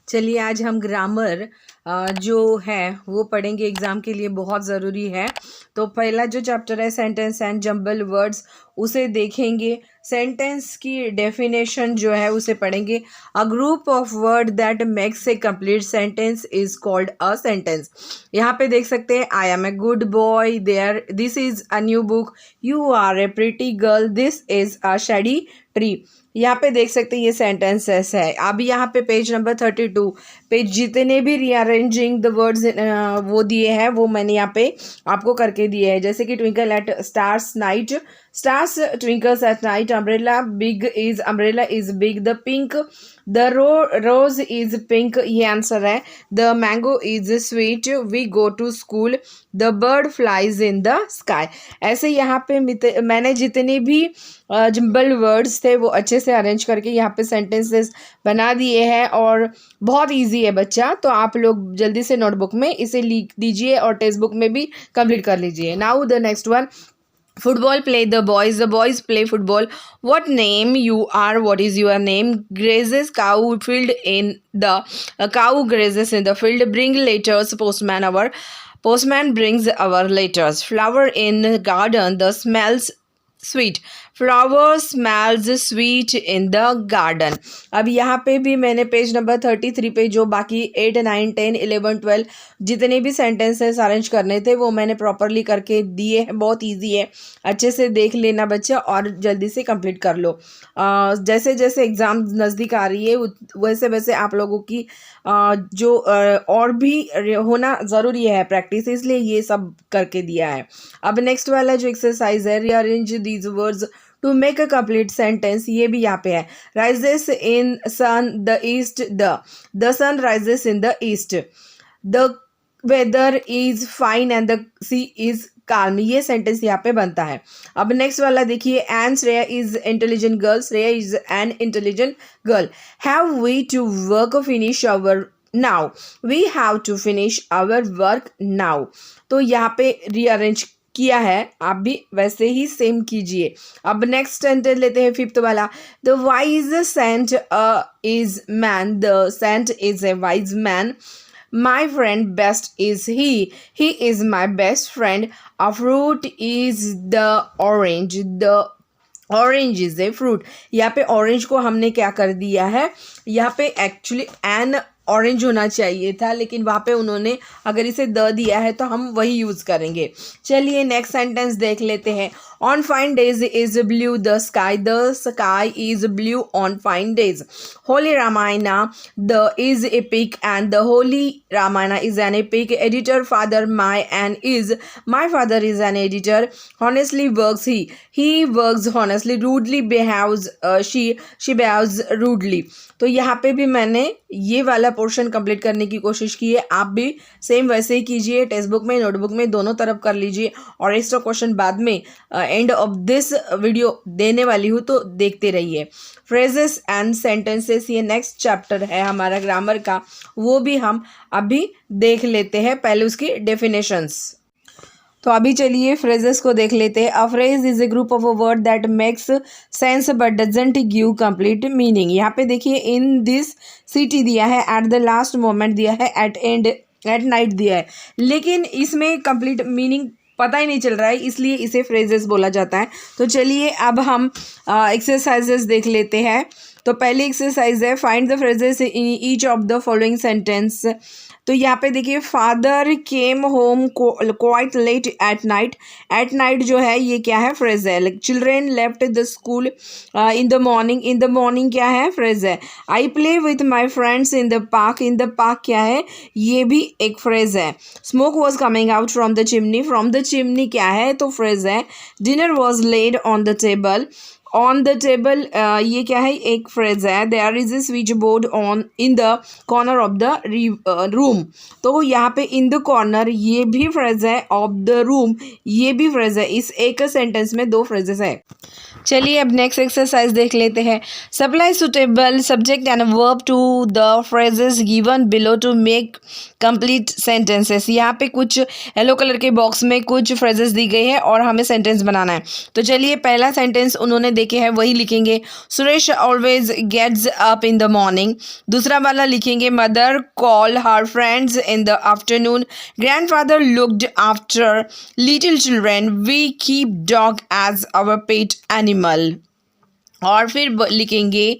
चलिए आज हम ग्रामर जो है वो पढ़ेंगे, एग्ज़ाम के लिए बहुत ज़रूरी है। तो पहला जो चैप्टर है सेंटेंस एंड जंबल वर्ड्स, उसे देखेंगे। सेंटेंस की डेफिनेशन जो है उसे पढ़ेंगे। A group of word that makes a complete sentence is called a sentence. यहाँ पे देख सकते हैं, I am a good boy, there, this is a new book, you are a pretty girl, this is a shady tree. यहाँ पे देख सकते हैं ये सेंटेंसेस है। अब यहाँ पे पेज नंबर 32 पे जितने भी रीअरेंजिंग द वर्ड्स वो दिए हैं वो मैंने यहाँ पे आपको करके दिए हैं। जैसे कि twinkle at stars night, stars twinkles at night, umbrella is big, the pink, the rose is pink, ये आंसर है। The mango is sweet, we go to school, the bird flies in the sky. ऐसे यहाँ पे मैंने जितने भी jumble words थे वो अच्छे से अरेंज करके यहाँ पे सेंटेंसेस बना दिए हैं और बहुत इजी है बच्चा। तो आप लोग जल्दी से नोटबुक में इसे लिख दीजिए और टेक्स्ट बुक में भी कंप्लीट कर लीजिए। Now the next one, football play the boys play football, what name you are, what is your name, grazes cow field in the cow grazes in the field, bring letters, postman brings our letters, flower in garden, the smells sweet, flower smells sweet in the garden. अब यहाँ पे भी मैंने page number 33 पे जो बाकी 8, 9, 10, 11, 12 जितने भी सेंटेंसेस अरेंज करने थे वो मैंने प्रॉपरली करके दिए हैं। बहुत इजी है, अच्छे से देख लेना बच्चा और जल्दी से कंप्लीट कर लो। जैसे जैसे एग्ज़ाम नज़दीक आ रही है वैसे वैसे आप लोगों की जो और भी होना ज़रूरी है प्रैक्टिस, इसलिए ये सब करके दिया है। अब नेक्स्ट वाला जो एक्सरसाइज है, rearrange these words to make a complete sentence, ये भी यहाँ पे है। Rises in sun the east, the sun rises in the east, the weather is fine and the sea is calm, ये सेंटेंस यहाँ पे बनता है। अब नेक्स्ट वाला देखिए, and Shreya is intelligent girl, Shreya is an intelligent girl, have we to work finish our now, we have to finish our work now. तो यहाँ पे रीअरेंज किया है, आप भी वैसे ही सेम कीजिए। अब नेक्स्ट सेंटेंस लेते हैं, फिफ्थ वाला, the wise saint is man, the saint is a wise man, my friend best is he is my best friend, a fruit is the orange, the orange is a fruit। यहाँ पे orange को हमने क्या कर दिया है, यहाँ पे एक्चुअली an ऑरेंज होना चाहिए था, लेकिन वहाँ पे उन्होंने अगर इसे द दिया है तो हम वही यूज़ करेंगे। चलिए नेक्स्ट सेंटेंस देख लेते हैं। On fine days is blue the sky is blue on fine days, Holi Ramayana the is epic and the Holi Ramayana is an epic, editor father my and is my father is an editor, honestly works he works honestly, rudely behaves she behaves rudely. तो यहाँ पे भी मैंने ये वाला portion complete करने की कोशिश की है, आप भी सेम वैसे ही कीजिए। टेक्स्ट बुक में नोटबुक में दोनों तरफ कर लीजिए और एक्स्ट्रा क्वेश्चन बाद में एंड ऑफ दिस वीडियो देने वाली हूँ, तो देखते रहिए। फ्रेजेस एंड सेंटेंसेस, ये नेक्स्ट चैप्टर है हमारा ग्रामर का, वो भी हम अभी देख लेते हैं। पहले उसकी डेफिनेशंस। तो अभी चलिए फ्रेजेस को देख लेते हैं। A phrase is a group of a word that makes sense but doesn't give complete meaning. यहाँ पे देखिए, इन दिस सिटी दिया है, एट द लास्ट मोमेंट दिया है, एट एंड एट नाइट दिया है, लेकिन इसमें कंप्लीट मीनिंग पता ही नहीं चल रहा है, इसलिए इसे फ्रेजेस बोला जाता है। तो चलिए अब हम एक्सरसाइजेस देख लेते हैं। तो पहली एक्सरसाइज है, find the phrases in each of the following sentence. तो यहाँ पे देखिए, father came home quite late at night, at night जो है ये क्या है, फ्रेज है। Children left the school in the morning क्या है, फ्रेज है। I play with my friends in the park क्या है, ये भी एक फ्रेज है। Smoke was coming out from the chimney क्या है, तो फ्रेज है। Dinner was laid on the table, ये क्या है, एक फ्रेज है। There is a switch board on in the corner of the room, तो यहाँ पे इन द कॉर्नर ये भी फ्रेज है, ऑफ द रूम ये भी फ्रेज है। इस एक सेंटेंस में दो फ्रेजेस है। चलिए अब नेक्स्ट एक्सरसाइज देख लेते हैं। Supply suitable subject and verb to the phrases given below to make complete sentences. यहाँ पे कुछ येलो कलर के बॉक्स में कुछ फ्रेजेस दी गई है और हमें सेंटेंस बनाना है। तो चलिए पहला सेंटेंस उन्होंने देखे हैं वही लिखेंगे। Suresh always gets up in the morning. दूसरा वाला लिखेंगे mother call her friends in the afternoon. Grandfather looked after little children. We keep dog as our pet animal. और फिर लिखेंगे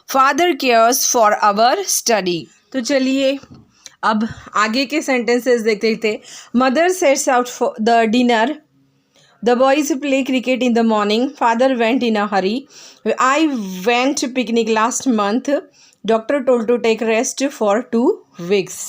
father cares for our study. तो चलिए अब आगे के सेंटेंसेस देखते थे। Mother sets out for the dinner. The boys play cricket in the morning. Father went in a hurry. I went picnic last month. Doctor told to take rest for 2 weeks.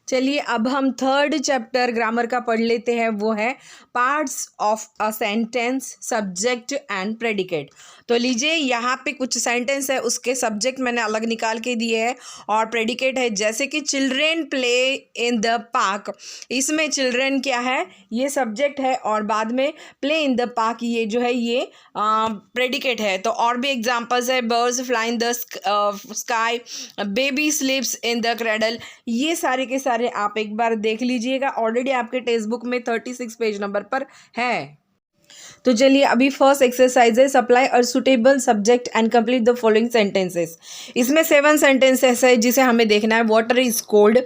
चलिए अब हम third chapter grammar का पढ़ लेते हैं। वो है parts of a sentence, subject and predicate. तो लीजिए यहाँ पे कुछ सेंटेंस है, उसके सब्जेक्ट मैंने अलग निकाल के दिए हैं और प्रेडिकेट है। जैसे कि children play in the park, इसमें चिल्ड्रेन क्या है, ये सब्जेक्ट है और बाद में प्ले इन द पार्क ये जो है ये प्रेडिकेट है। तो और भी एग्जांपल्स है, birds fly in the sky, baby स्लीप्स in the cradle. ये सारे के सारे आप एक बार देख लीजिएगा, ऑलरेडी आपके टेक्स्ट बुक में 36 पेज नंबर पर है। तो चलिए अभी फर्स्ट एक्सरसाइज है, सप्लाई और suitable subject and complete the following sentences. इसमें 7 सेंटेंसेस है जिसे हमें देखना है। Water is cold.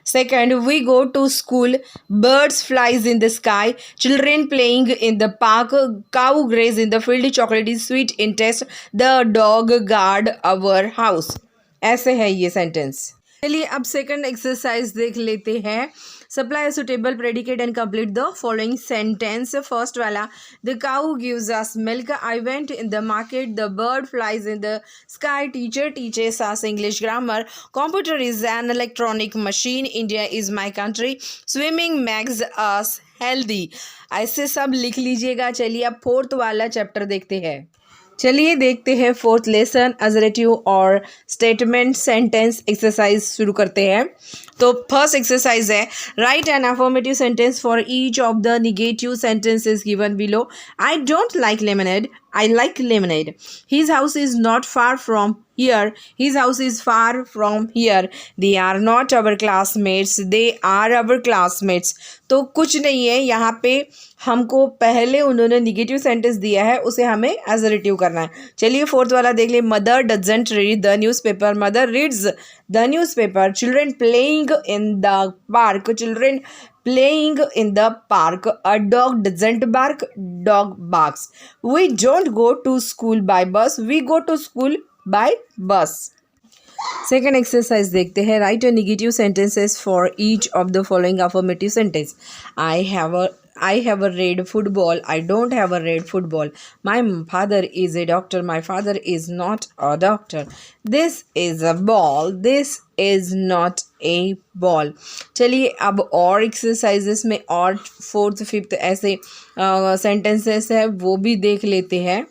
Second, we go to school. Birds flies in the sky. Children playing in the park. Cow graze in the field. Chocolate is sweet in taste. The dog guard our house. ऐसे है ये sentence. चलिए अब second exercise देख लेते हैं। Supply suitable predicate and complete the following sentence. First वाला, the cow gives us milk. I went in the market. The bird flies in the sky. Teacher teachers us English grammar. Computer is an electronic machine. India is my country. Swimming makes us healthy. ऐसे सब लिख लीजिएगा। चलिए अब fourth वाला chapter देखते हैं। चलिए देखते हैं फोर्थ लेसन, अजरेटिव और स्टेटमेंट सेंटेंस एक्सरसाइज शुरू करते हैं। तो फर्स्ट एक्सरसाइज है, write an affirmative sentence for each of the negative sentences given below. I don't like lemonade. I like lemonade. His house is not far from here. His house is far from here. They are not our classmates. They are our classmates. तो कुछ नहीं है यहाँ पे, हमको पहले उन्होंने negative sentence दिया है, उसे हमें एजरेटिव करना है। चलिए फोर्थ वाला देख ले। Mother doesn't read the newspaper. Mother reads the newspaper. Children playing in the park. Children playing in the park. A dog doesn't bark. Dog barks. We don't go to school by bus. We go to school by bus. Second exercise देखते हैं। Right a negative sentences for each of the following affirmative sentence. I have a red football. I don't have a red football. My father is a doctor. My father is not a doctor. This is a ball. This is not a ball. चलिए अब और exercises में और fourth fifth ऐसे sentences है वो भी देख लेते हैं।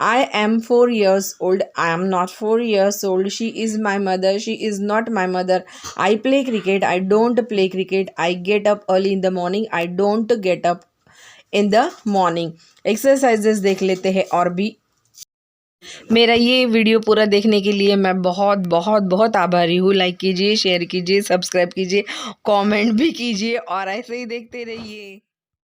I am 4 years old. I am not 4 years old. She is my mother. She is not my mother. I play cricket. I don't play cricket. I get up early in the morning. I don't get up in the morning. Exercises देख लेते हैं और भी। मेरा ये video पूरा देखने के लिए मैं बहुत बहुत बहुत आभारी हूँ। लाइक कीजिए, शेयर कीजिए, सब्सक्राइब कीजिए, कमेंट भी कीजिए और ऐसे ही देखते रहिए।